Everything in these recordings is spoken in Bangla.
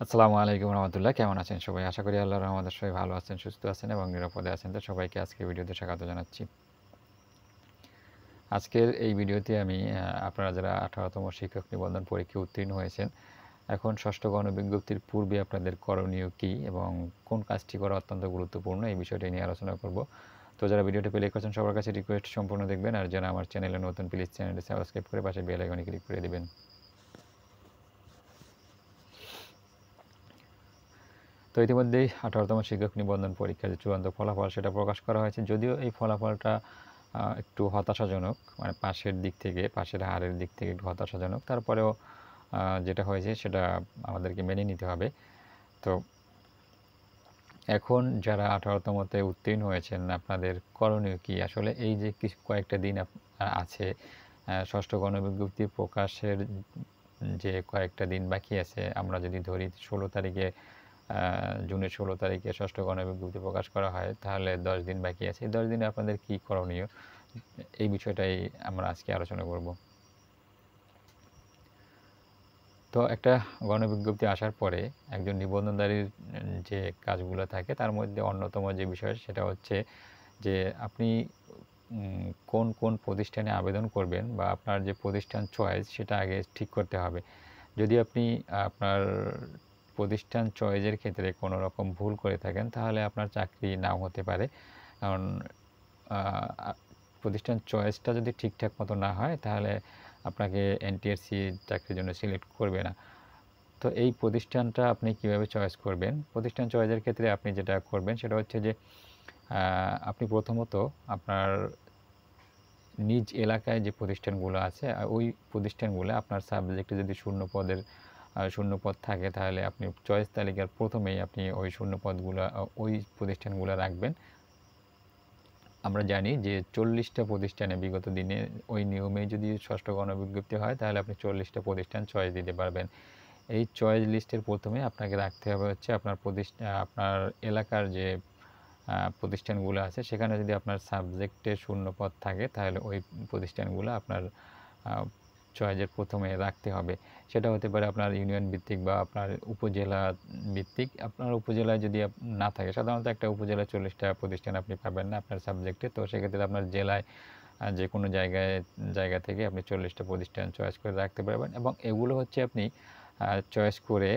আসসালামু আলাইকুম রহমতুল্লাহ। কেমন আছেন সবাই? আশা করি আল্লাহর রহমতে সবাই ভালো আছেন, সুস্থ আছেন এবং নিরাপদে আছেন। তো সবাইকে আজকের ভিডিওতে স্বাগত জানাচ্ছি। আজকের এই ভিডিওতে আমি আপনারা যারা 18তম শিক্ষক নিবন্ধন পরীক্ষায় উত্তীর্ণ হয়েছেন, এখন ষষ্ঠ গণবিজ্ঞপ্তির পূর্বে আপনাদের করণীয় কী এবং কোন কাজটি করা অত্যন্ত গুরুত্বপূর্ণ, এই বিষয়টি নিয়ে আলোচনা করব। তো যারা ভিডিওটি প্লে করছেন সবার কাছে রিকোয়েস্ট সম্পূর্ণ দেখবেন, আর যারা আমার চ্যানেলে নতুন প্লিজ চ্যানেলটি সাবস্ক্রাইব করে পাশে বেল আইকনে ক্লিক করে দিবেন। তো ইতিমধ্যেই 18তম শিক্ষক নিবন্ধন পরীক্ষার যে চূড়ান্ত ফলাফল সেটা প্রকাশ করা হয়েছে। যদিও এই ফলাফলটা একটু হতাশাজনক, মানে পাশের দিক থেকে, পাশের হারের দিক থেকে একটু হতাশাজনক। তারপরেও যেটা হয়েছে সেটা আমাদেরকে মেনে নিতে হবে। তো এখন যারা 18তমতে উত্তীর্ণ হয়েছেন, আপনাদের করণীয় কী? আসলে এই যে কয়েকটা দিন আছে, ষষ্ঠ গণবিজ্ঞপ্তি প্রকাশের যে কয়েকটা দিন বাকি আছে, আমরা যদি ধরি 16 তারিখে, জুনের 16 তারিখে ষষ্ঠ গণবিজ্ঞপ্তি প্রকাশ করা হয়, তাহলে 10 দিন বাকি আছে। এই 10 দিনে আপনাদের কী করণীয়? এই বিষয়টাই আমরা আজকে আলোচনা করব। তো একটা গণবিজ্ঞপ্তি আসার পরে একজন নিবন্ধনকারীর যে কাজগুলো থাকে তার মধ্যে অন্যতম যে বিষয় সেটা হচ্ছে যে আপনি কোন প্রতিষ্ঠানে আবেদন করবেন বা আপনার যে প্রতিষ্ঠান চয়েস সেটা আগে ঠিক করতে হবে। যদি আপনি আপনার প্রতিষ্ঠান চয়েসের ক্ষেত্রে কোনো রকম ভুল করে থাকেন তাহলে আপনার চাকরি নাও হতে পারে। কারণ প্রতিষ্ঠান চয়েসটা যদি ঠিকঠাক মতো না হয় তাহলে আপনাকে এনটিআরসি চাকরির জন্য সিলেক্ট করবে না। তো এই প্রতিষ্ঠানটা আপনি কিভাবে চয়েস করবেন? প্রতিষ্ঠান চয়েসের ক্ষেত্রে আপনি যেটা করবেন সেটা হচ্ছে যে আপনি প্রথমত আপনার নিজ এলাকায় যে প্রতিষ্ঠানগুলো আছে ওই প্রতিষ্ঠানগুলো আপনার সাবজেক্টে যদি শূন্য পদ থাকে তাহলে আপনি চয়েস তালিকার প্রথমেই আপনি ওই শূন্য পদগুলো ওই প্রতিষ্ঠানগুলো রাখবেন। আমরা জানি যে 40টা প্রতিষ্ঠানে বিগত দিনে ওই নিয়মে যদি ষষ্ঠ গণবিজ্ঞপ্তি হয় তাহলে আপনি 40টা প্রতিষ্ঠান চয়েস দিতে পারবেন। এই চয়েস লিস্টের প্রথমে আপনাকে রাখতে হবে হচ্ছে আপনার এলাকার যে প্রতিষ্ঠানগুলো আছে সেখানে যদি আপনার সাবজেক্টে শূন্য পদ থাকে তাহলে ওই প্রতিষ্ঠানগুলো আপনার চয়েসের প্রথমে রাখতে হবে। সেটা হতে পারে আপনার ইউনিয়ন ভিত্তিক বা আপনার উপজেলা ভিত্তিক। আপনার উপজেলায় যদি না থাকে, সাধারণত একটা উপজেলায় 40টা প্রতিষ্ঠান আপনি পাবেন না আপনার সাবজেক্টে। তো সেক্ষেত্রে আপনার জেলায় যে কোনো জায়গা থেকে আপনি 40টা প্রতিষ্ঠান চয়েস করে রাখতে পারবেন এবং এগুলো হচ্ছে আপনি চয়েস করে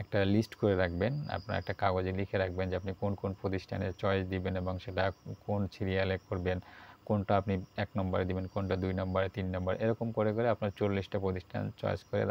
একটা লিস্ট করে রাখবেন। আপনার একটা কাগজে লিখে রাখবেন যে আপনি কোন প্রতিষ্ঠানের চয়েস দিবেন এবং সেটা কোন সিরিয়ালে করবেন। কোনটা আপনি 1 নম্বরে দিবেন, কোনটা 2 নম্বরে, 3 নম্বরে, এরকম করে আপনার 40টা প্রতিষ্ঠান চয়েস করে